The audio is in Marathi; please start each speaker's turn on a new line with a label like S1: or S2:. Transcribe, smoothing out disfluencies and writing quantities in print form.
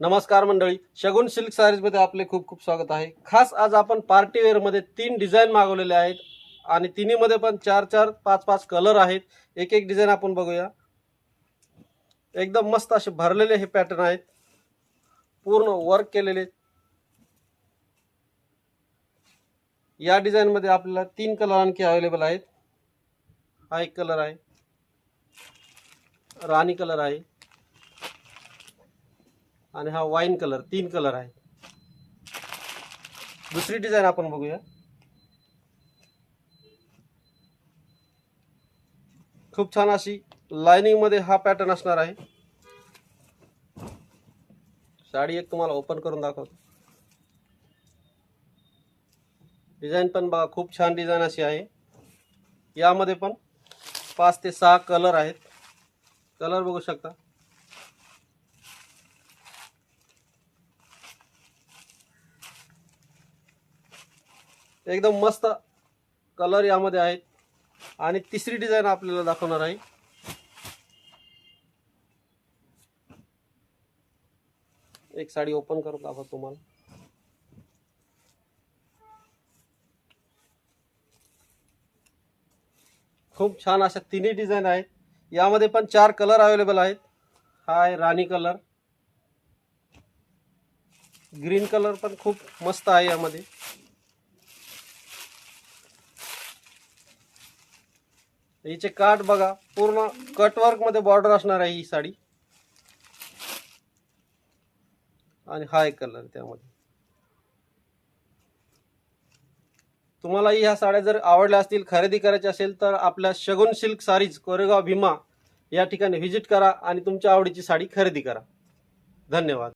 S1: नमस्कार मंडळी, शगुन सिल्क सारीज मध्ये आपले खूप खूप स्वागत आहे। खास आज आपण पार्टी वेअर मध्ये 3 डिझाइन मागवलेले आहेत आणि तिन्ही मध्ये पण 4-4 5-5 कलर आहेत। एक एक डिझाइन आपण बघूया। एकदम मस्त असे भरलेले हे पॅटर्न आहेत, पूर्ण वर्क केलेले। या डिझाइन मध्ये आपल्याला 3 कलर आणखी अवेलेबल आहेत। हा एक कलर आहे, राणी कलर आहे आणि हा वाईन कलर, 3 कलर आहे। दुसरी डिझाइन आपण बघूया। खूप छान अशी लाइनिंग मध्ये हा पॅटर्न असणार आहे। साडी एक तुम्हाला ओपन करून दाखवतो। डिझाइन पण बघा, खूप छान डिझाइन अशी आहे। यामध्ये पण 5 ते 6 कलर आहेत। कलर बघू शकता। एकदम मस्त कलर यामध्ये आहेत। आणि तिसरी डिझाइन आपल्याला दाखवणार आहे। एक साडी ओपन करून दाखवतो तुम्हाला। खूप छान अशा तिन्ही डिझाइन आहेत। यामध्ये पण 4 कलर अवेलेबल आहेत। हा आहे राणी कलर, ग्रीन कलर पण खूप मस्त आहे। यामध्ये हिचे काठ बघा, पूर्ण कटवर्क मध्ये बॉर्डर असणार आहे ही साडी। आणि हा एक कलर त्यामध्ये। तुम्हाला ह्या साड्या जर आवडल्या असतील, खरेदी करायची असेल तर आपल्या शगुन सिल्क सारीज कोरेगाव भीमा या ठिकाणी व्हिजिट करा आणि तुमच्या आवडीची साडी खरेदी करा। धन्यवाद।